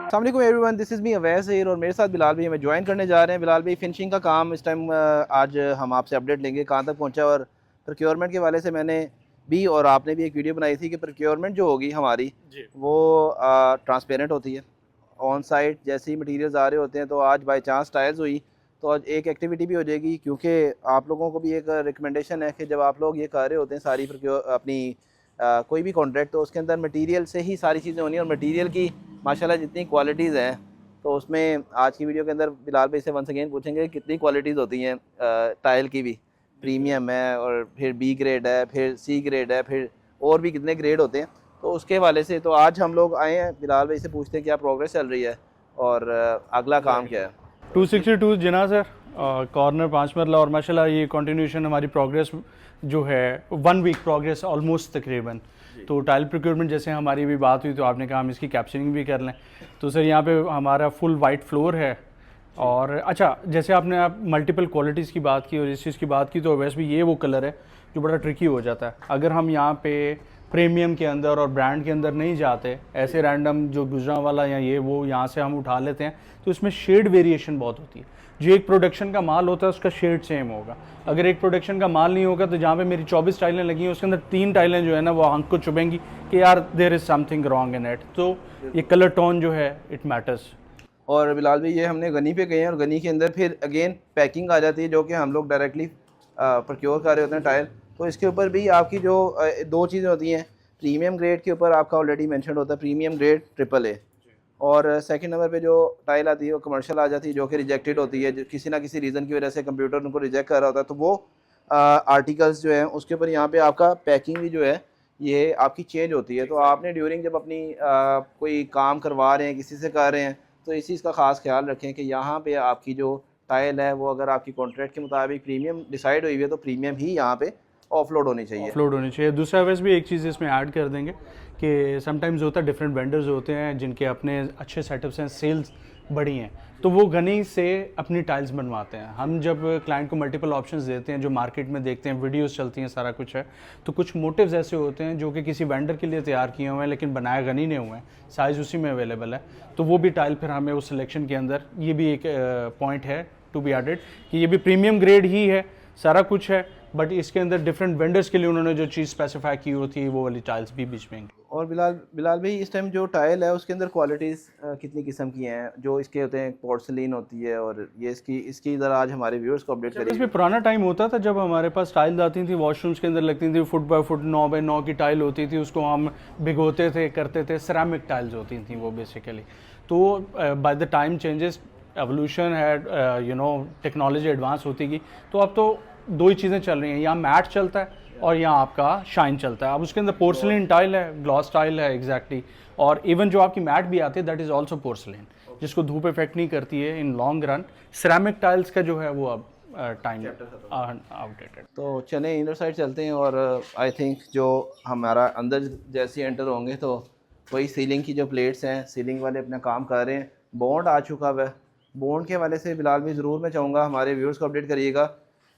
अस्सलाम वालेकुम everyone, this is me Awais here और मेरे साथ बिलाल भाई हमें ज्वाइन करने जा रहे हैं। बिलाल भाई फिनिशिंग का काम इस टाइम आज हम आपसे अपडेट लेंगे कहाँ तक पहुँचा। और प्रोक्योरमेंट के वाले से मैंने भी और आपने भी एक वीडियो बनाई थी कि प्रोक्योरमेंट जो होगी हमारी जी। वो ट्रांसपेरेंट होती है। ऑन साइट जैसे ही मटीरियल्स आ रहे होते हैं तो आज बाई चांस टायर्स हुई तो आज एक एक्टिविटी भी हो जाएगी, क्योंकि आप लोगों को भी एक रिकमेंडेशन है कि जब आप लोग ये कर रहे होते हैं सारी अपनी कोई भी कॉन्ट्रैक्ट, तो उसके अंदर मटेरियल से ही सारी चीज़ें होनी है। और मटेरियल की माशाल्लाह जितनी क्वालिटीज़ हैं, तो उसमें आज की वीडियो के अंदर बिलाल भाई से वंस अगेन पूछेंगे कितनी क्वालिटीज़ होती हैं टाइल की भी। प्रीमियम है और फिर बी ग्रेड है, फिर सी ग्रेड है, फिर और भी कितने ग्रेड होते हैं। तो उसके हवाले से तो आज हम लोग आए हैं, बिलाल भाई से पूछते हैं क्या प्रोग्रेस चल रही है और अगला काम क्या है। 262 जना सर, कॉर्नर 5 मरला और माशाल्लाह ये कंटिन्यूशन हमारी प्रोग्रेस जो है 1 वीक प्रोग्रेस ऑलमोस्ट तकरीबन। तो टाइल प्रोक्योरमेंट जैसे हमारी भी बात हुई तो आपने कहा हम इसकी कैप्चरिंग भी कर लें। तो सर यहाँ पे हमारा फुल वाइट फ्लोर है। और अच्छा, जैसे आपने आप मल्टीपल क्वालिटीज़ की बात की और इस चीज़ की बात की, तो वैसे भी ये वो कलर है जो बड़ा ट्रिकी हो जाता है। अगर हम यहाँ पे प्रीमियम के अंदर और ब्रांड के अंदर नहीं जाते, ऐसे रैंडम जो गुजरा वाला या ये वो यहाँ से हम उठा लेते हैं, तो इसमें शेड वेरिएशन बहुत होती है। जो एक प्रोडक्शन का माल होता है उसका शेड सेम होगा। अगर एक प्रोडक्शन का माल नहीं होगा तो जहाँ पे मेरी 24 टाइलें लगी हैं उसके अंदर 3 टाइलें जो है ना वो आंख को चुभेंगी कि यार there is something wrong in it. तो ये कलर टोन जो है इट मैटर्स। और बिलाल भाई ये हमने गनी पे गए हैं और गनी के अंदर फिर अगेन पैकिंग आ जाती है जो कि हम लोग डायरेक्टली प्रोक्योर कर रहे होते हैं टाइल। तो इसके ऊपर भी आपकी जो दो चीज़ें होती हैं। प्रीमियम ग्रेड के ऊपर आपका ऑलरेडी मेंशन होता है प्रीमियम ग्रेड AAA, और सेकंड नंबर पे जो टाइल आती है वो कमर्शियल आ जाती है जो कि रिजेक्टेड होती है, जो किसी ना किसी रीज़न की वजह से कंप्यूटर उनको रिजेक्ट कर रहा होता है। तो वो आर्टिकल्स जो हैं उसके ऊपर यहाँ पे आपका पैकिंग भी जो है ये आपकी चेंज होती है। तो आपने ड्यूरिंग जब अपनी कोई काम करवा रहे हैं, किसी से कर रहे हैं, तो इस चीज़ का ख़ास ख्याल रखें कि यहाँ पे आपकी जो टाइल है वो अगर आपकी कॉन्ट्रैक्ट के मुताबिक प्रीमियम डिसाइड हुई है तो प्रीमियम ही यहाँ पे ऑफलोड होनी चाहिए। ऑफलोड होनी चाहिए। दूसरा वैसे भी एक चीज़ इसमें ऐड कर देंगे कि समटाइम्स होता है डिफरेंट वेंडर्स होते हैं जिनके अपने अच्छे सेटअप्स हैं, सेल्स बड़ी हैं, तो वो गनी से अपनी टाइल्स बनवाते हैं। हम जब क्लाइंट को मल्टीपल ऑप्शंस देते हैं, जो मार्केट में देखते हैं, वीडियोस चलती हैं, सारा कुछ है, तो कुछ मोटिव्स ऐसे होते हैं जो कि किसी वेंडर के लिए तैयार किए हुए हैं लेकिन बनाए गनी नहीं हुए हैं, साइज़ उसी में अवेलेबल है। तो वो भी टाइल फिर हमें उस सिलेक्शन के अंदर, ये भी एक पॉइंट है टू बी एडेड कि ये भी प्रीमियम ग्रेड ही है, सारा कुछ है, बट इसके अंदर डिफरेंट वेंडर्स के लिए उन्होंने जो चीज़ स्पेसिफाई की होती है वो वाली टाइल्स भी बीच में। और बिलाल भाई इस टाइम जो टाइल है उसके अंदर क्वालिटीज़ कितनी किस्म की हैं जो इसके होते हैं? पोर्सलिन होती है और ये इसकी ज़रा आज हमारे व्यूअर्स को अपडेट करिए। इसमें पुराना टाइम होता था जब हमारे पास टाइल्स आती थी, वॉशरूम्स के अंदर लगती थी, फुट बाय फुट 9 बाय 9 की टाइल होती थी, उसको हम भिगोते थे, करते थे। सेरामिक टाइल्स होती थी वो बेसिकली। तो by the time changes, evolution है, टेक्नोलॉजी एडवांस होती गई, तो अब तो दो ही चीज़ें चल रही हैं, यहाँ मैट चलता है और यहाँ आपका शाइन चलता है। अब उसके अंदर पोर्सलिन टाइल है, ग्लॉस टाइल है एग्जैक्टली। और इवन जो आपकी मैट भी आती है दैट इज़ ऑल्सो पोर्सलिन, जिसको धूप इफेक्ट नहीं करती है in long run. Ceramic tiles का जो है वो अब टाइम आउटडेटेड। तो चले इनर साइड चलते हैं और आई थिंक जो हमारा अंदर जैसे एंटर होंगे तो वही सीलिंग की जो प्लेट्स हैं, सीलिंग वाले अपना काम कर रहे हैं। बॉन्ड आ चुका हुआ है। बॉन्ड के हवाले से बिलाल भी ज़रूर मैं चाहूँगा हमारे व्यूअर्स को अपडेट करिएगा।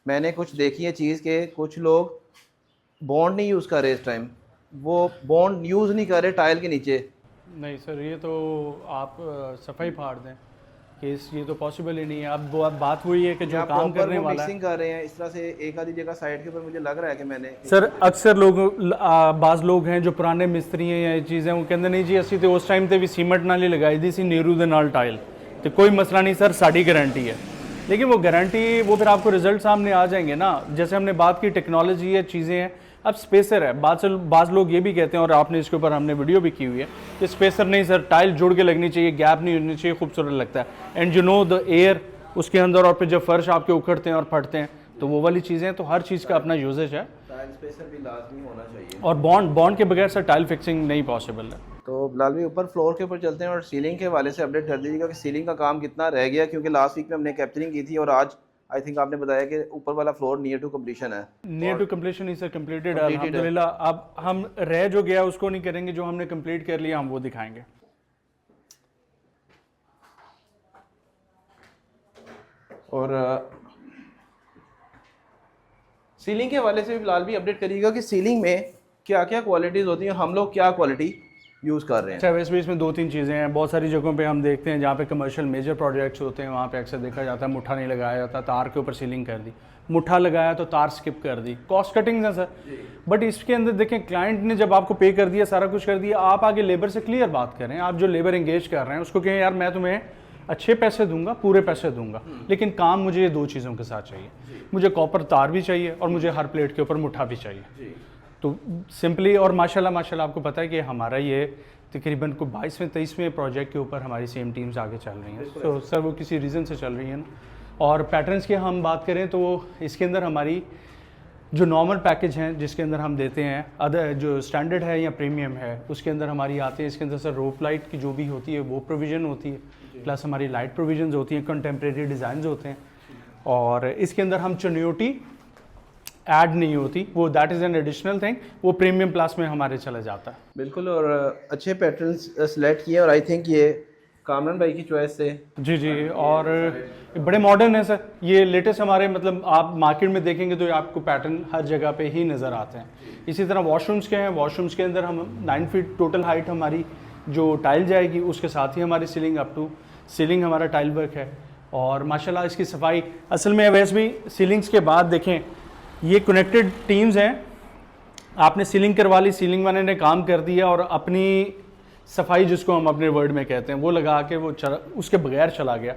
मैंने कुछ देखी है चीज़ के कुछ लोग बॉन्ड नहीं यूज़ कर रहे इस टाइम, वो बॉन्ड यूज़ नहीं कर रहे टाइल के नीचे। नहीं सर, ये तो आप सफाई फाड़ दें कि ये तो पॉसिबल ही नहीं है। अब वो अब बात हुई है कि जो काम करने वाला है, मिक्सिंग कर रहे हैं इस तरह से एक आधी जगह साइड के ऊपर मुझे लग रहा है कि मैंने सर अक्सर लोग बाज़ लोग हैं जो पुराने मिस्त्री हैं या ये चीज़ें, वो कहते नहीं जी असी तो उस टाइम ते भी सीमेंट नाल ही लगाई दी सी नीरू दे नाल टाइल, तो कोई मसला नहीं सर, साड़ी गारंटी है। लेकिन वो गारंटी वो फिर आपको रिजल्ट सामने आ जाएंगे ना। जैसे हमने बात की टेक्नोलॉजी है, चीज़ें हैं, अब स्पेसर है। बाज़ लोग ये भी कहते हैं और आपने इसके ऊपर हमने वीडियो भी की हुई है कि स्पेसर नहीं सर, टाइल जुड़ के लगनी चाहिए, गैप नहीं होनी चाहिए, खूबसूरत लगता है। And you know the air उसके अंदर, और फिर जब फर्श आपके उखड़ते हैं और फटते हैं, तो वो वाली चीज़ें, तो हर चीज़ का अपना यूजेज है। टाइल स्पेसर भी लाजमी होना चाहिए और बॉन्ड के बगैर सर टाइल फिक्सिंग नहीं पॉसिबल है। तो बिलाल भाई ऊपर फ्लोर के ऊपर चलते हैं और सीलिंग के हवाले से अपडेट कर दीजिएगा कि सीलिंग का काम कितना रह गया, क्योंकि लास्ट वीक में हमने कैप्चरिंग की थी और आज आई थिंक आपने बताया कि ऊपर वाला फ्लोर नियर टू कंप्लीशन है। Near to completion is completed अल्हम्दुलिल्लाह। अब हम रह जो गया उसको नहीं करेंगे, जो हमने कंप्लीट कर लिया हम वो दिखाएंगे। और सीलिंग के हवाले से भी बिलाल भी अपडेट करिएगा कि सीलिंग में क्या क्या क्वालिटीज़ होती हैं, हम लोग क्या क्वालिटी यूज़ कर रहे हैं। अच्छा, वैसे भी इसमें दो तीन चीज़ें हैं। बहुत सारी जगहों पे हम देखते हैं जहाँ पे कमर्शियल मेजर प्रोजेक्ट्स होते हैं, वहाँ पे अक्सर देखा जाता है मुट्ठा नहीं लगाया जाता, तार के ऊपर सीलिंग कर दी, मुट्ठा लगाया तो तार स्किप कर दी, कॉस्ट कटिंग है सर। बट इसके अंदर देखें, क्लाइंट ने जब आपको पे कर दिया, सारा कुछ कर दिया, आप आगे लेबर से क्लियर बात करें। आप जो लेबर एंगेज कर रहे हैं उसको कहें यार मैं तुम्हें अच्छे पैसे दूंगा, पूरे पैसे दूंगा, लेकिन काम मुझे ये दो चीज़ों के साथ चाहिए, मुझे कॉपर तार भी चाहिए और मुझे हर प्लेट के ऊपर मुट्ठा भी चाहिए। तो सिंपली, और माशाल्लाह आपको पता है कि हमारा ये तकरीबन को 22वें 23वें प्रोजेक्ट के ऊपर हमारी सेम टीम्स आगे चल रही हैं। तो सर वो किसी रीज़न से चल रही हैं ना। और पैटर्न्स की हम बात करें तो इसके अंदर हमारी जो नॉर्मल पैकेज हैं जिसके अंदर हम देते हैं, अदर जो स्टैंडर्ड है या प्रीमियम है, उसके अंदर हमारी आते हैं। इसके अंदर सर रोप लाइट की जो भी होती है वो प्रोविज़न होती है, प्लस हमारी लाइट प्रोविजन होती हैं, कंटेम्प्रेरी डिज़ाइन होते हैं, और इसके अंदर हम चन्योटी ऐड नहीं होती, वो that is an additional thing, वो प्रीमियम क्लास में हमारे चला जाता है। बिल्कुल, और अच्छे पैटर्न्स सेलेक्ट किए, और आई थिंक ये कामरान भाई की चॉइस से। जी, और बड़े मॉडर्न है सर, ये लेटेस्ट हमारे, मतलब आप मार्केट में देखेंगे तो आपको पैटर्न हर जगह पे ही नज़र आते हैं। इसी तरह वॉशरूम्स के हैं, वॉशरूम्स के अंदर हम 9 फीट टोटल हाइट हमारी जो टाइल जाएगी, उसके साथ ही हमारी सीलिंग अप टू सीलिंग हमारा टाइल वर्क है। और माशाल्लाह इसकी सफाई असल में, वैसे भी सीलिंग्स के बाद देखें ये कनेक्टेड टीम्स हैं, आपने सीलिंग करवा ली, सीलिंग वाले ने काम कर दिया और अपनी सफाई जिसको हम अपने वर्ड में कहते हैं वो लगा के वो उसके बगैर चला गया,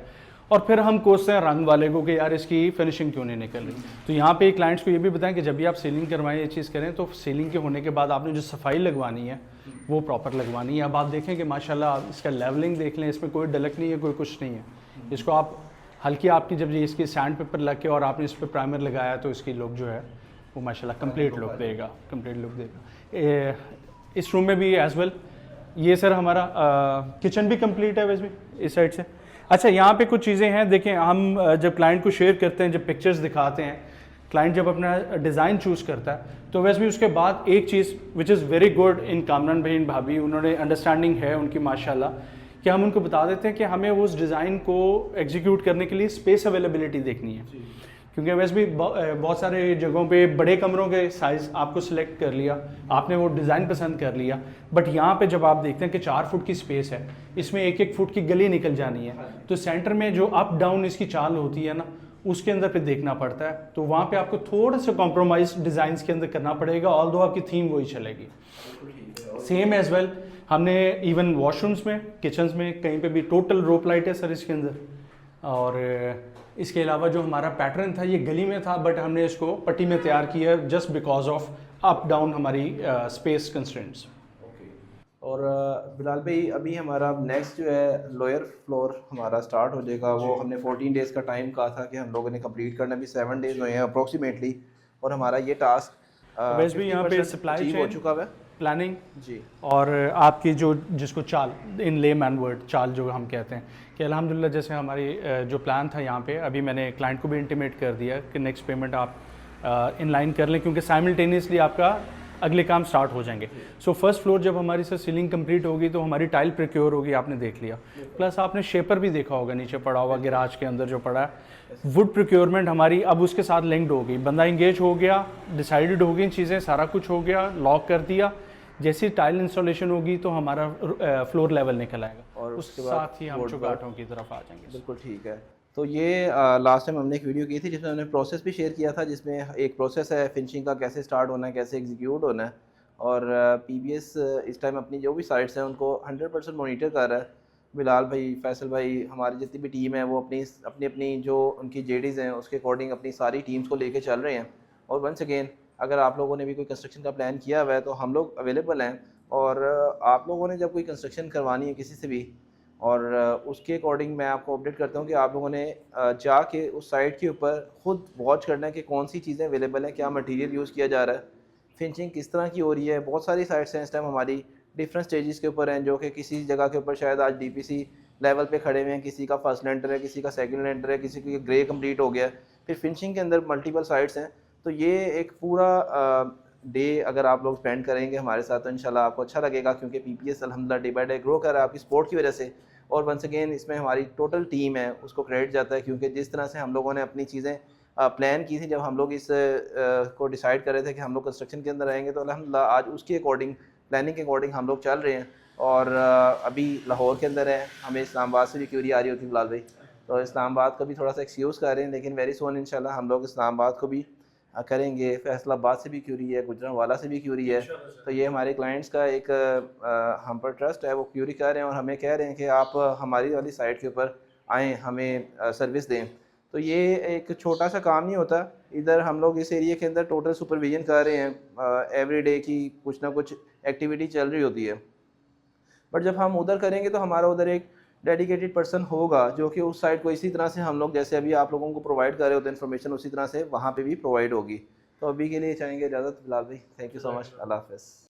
और फिर हम कोसते हैं रंग वाले को कि यार इसकी फिनिशिंग क्यों नहीं निकल रही। तो यहाँ पे क्लाइंट्स को ये भी बताएं कि जब भी आप सीलिंग करवाएं, ये चीज़ करें, तो सीलिंग के होने के बाद आपने जो सफाई लगवानी है वो प्रॉपर लगवानी है। अब आप देखें कि माशाल्लाह इसका लेवलिंग देख लें, इसमें कोई डलक नहीं है, कोई कुछ नहीं है। इसको आप हल्की आपकी जब ये इसकी सैंड पेपर लग के और आपने इस पर प्राइमर लगाया तो इसकी लुक जो है वो माशाल्लाह कंप्लीट लुक देगा। इस रूम में भी एज वेल, ये सर हमारा किचन भी कंप्लीट है वैसे भी इस साइड से। अच्छा, यहाँ पे कुछ चीज़ें हैं, देखें हम जब क्लाइंट को शेयर करते हैं, जब पिक्चर्स दिखाते हैं, क्लाइंट जब अपना डिज़ाइन चूज़ करता है, तो वैसे भी उसके बाद एक चीज़ which is very good in Kamran भाई भाभी, उन्होंने अंडरस्टैंडिंग है उनकी माशाल्लाह, कि हम उनको बता देते हैं कि हमें उस डिज़ाइन को एग्जीक्यूट करने के लिए स्पेस अवेलेबिलिटी देखनी है। क्योंकि वैसे भी बहुत सारे जगहों पे बड़े कमरों के साइज़ आपको सिलेक्ट कर लिया, आपने वो डिज़ाइन पसंद कर लिया, बट यहाँ पे जब आप देखते हैं कि 4 फुट की स्पेस है, इसमें 1-1 फुट की गली निकल जानी है, तो सेंटर में जो अप डाउन इसकी चाल होती है ना, उसके अंदर पे देखना पड़ता है। तो वहाँ पे आपको थोड़ा सा कॉम्प्रोमाइज़ डिज़ाइंस के अंदर करना पड़ेगा, ऑल्दो आपकी थीम वही चलेगी। सेम एज वेल हमने इवन वॉशरूम्स में, किचन्स में, कहीं पे भी टोटल रोप लाइट है सर इसके अंदर। और इसके अलावा जो हमारा पैटर्न था ये गली में था, बट हमने इसको पट्टी में तैयार किया just because of up down हमारी स्पेस कंस्ट्रेंट्स। और बिलाल भाई, अभी हमारा नेक्स्ट जो है लोअर फ्लोर हमारा स्टार्ट हो जाएगा। वो हमने 14 डेज़ का टाइम कहा था कि हम लोगों ने कंप्लीट करना, भी 7 डेज़ हुए हैं अप्रोक्सीमेटली, और हमारा ये टास्क वैसे भी यहाँ पे सप्लाई हो चुका है, प्लानिंग जी, और आपकी जो जिसको चाल, इन लेमैन वर्ड चाल जो हम कहते हैं, कि अल्हम्दुलिल्लाह जैसे हमारी जो प्लान था यहाँ पे, अभी मैंने क्लाइंट को भी इंटीमेट कर दिया कि नेक्स्ट पेमेंट आप इन लाइन कर लें, क्योंकि साइमल्टेनियसली आपका अगले काम स्टार्ट हो जाएंगे। सो फर्स्ट फ्लोर जब हमारी सर सीलिंग कंप्लीट होगी तो हमारी टाइल प्रोक्योर होगी, आपने देख लिया, प्लस आपने शेपर भी देखा होगा नीचे पड़ा हुआ गैराज के अंदर जो पड़ा है, वुड प्रोक्योरमेंट हमारी अब उसके साथ लिंक्ड हो गई, बंदा इंगेज हो गया, डिसाइडेड हो गई चीज़ें, सारा कुछ हो गया, लॉक कर दिया। जैसी टाइल इंस्टॉलेशन होगी तो हमारा फ्लोर लेवल निकल आएगा, और उसके साथ ही हम चौगाटों की तरफ आ जाएंगे। बिल्कुल ठीक है। तो ये लास्ट टाइम हमने एक वीडियो की थी जिसमें हमने प्रोसेस भी शेयर किया था, जिसमें एक प्रोसेस है फिनिशिंग का, कैसे स्टार्ट होना है, कैसे एग्जीक्यूट होना है, और पीबीएस इस टाइम अपनी जो भी साइट्स हैं उनको 100% मॉनिटर कर रहा है। बिलाल भाई, फैसल भाई, हमारी जितनी भी टीम है वो अपनी अपनी जो उनकी जेडीज़ हैं उसके अकॉर्डिंग अपनी सारी टीम्स को लेके चल रहे हैं। और वंस अगेन, अगर आप लोगों ने भी कोई कंस्ट्रक्शन का प्लान किया हुआ है तो हम लोग अवेलेबल हैं, और आप लोगों ने जब कोई कंस्ट्रक्शन करवानी है किसी से भी, और उसके अकॉर्डिंग मैं आपको अपडेट करता हूँ कि आप लोगों ने जाके उस साइट के ऊपर खुद वॉच करना है कि कौन सी चीज़ें अवेलेबल हैं, क्या मटेरियल यूज़ किया जा रहा है, फिनिशिंग किस तरह की हो रही है। बहुत सारी साइट्स हैं इस टाइम हमारी डिफरेंट स्टेजेस के ऊपर हैं, जो कि किसी जगह के ऊपर शायद आज डीपीसी लेवल पे खड़े हुए हैं, किसी का फर्स्ट लेंटर है, किसी का सेकंड लेंटर है, किसी की ग्रे कंप्लीट हो गया है, फिर फिनिशिंग के अंदर मल्टीपल साइट्स हैं। तो ये एक पूरा डे अगर आप लोग स्पेंड करेंगे हमारे साथ तो इंशाल्लाह आपको अच्छा लगेगा, क्योंकि पीपीएस अल्हम्दुलिल्लाह डे बाय डे ग्रो कर रहा है आपकी सपोर्ट की वजह से। और वंस अगेन इसमें हमारी टोटल टीम है उसको क्रेडिट जाता है, क्योंकि जिस तरह से हम लोगों ने अपनी चीज़ें प्लान की थी जब हम लोग इस को डिसाइड कर रहे थे कि हम लोग कंस्ट्रक्शन के अंदर रहेंगे, तो अल्हम्दुलिल्लाह आज उसके अकॉर्डिंग, प्लानिंग के अकॉर्डिंग हम लोग चल रहे हैं। और अभी लाहौर के अंदर है, हमें इस्लामाबाद से भी क्यूरी आ रही होती है बिलाल भाई, तो इस्लामाबाद को भी थोड़ा सा एक्सक्यूज़ कर रहे हैं, लेकिन वेरी सोन इंशाल्लाह हम लोग इस्लामाबाद को भी करेंगे। फैसलाबाद से भी क्यूरी है, गुजरांवाला से भी क्यूरी है, तो ये हमारे क्लाइंट्स का एक हम पर ट्रस्ट है, वो क्यूरी कर रहे हैं और हमें कह रहे हैं कि आप हमारी वाली साइट के ऊपर आएँ, हमें सर्विस दें। तो ये एक छोटा सा काम नहीं होता, इधर हम लोग इस एरिया के अंदर टोटल सुपरविजन कर रहे हैं, एवरी डे की कुछ ना कुछ एक्टिविटी चल रही होती है। बट जब हम उधर करेंगे तो हमारा उधर एक डेडिकेटेड पर्सन होगा जो कि उस साइड को इसी तरह से हम लोग जैसे अभी आप लोगों को प्रोवाइड कर रहे होते हैं इन्फॉर्मेशन, उसी तरह से वहाँ पे भी प्रोवाइड होगी। तो अभी के लिए चाहेंगे इजाज़त बिलाल भाई, थैंक यू सो मच, अल्लाह हाफ़िज़।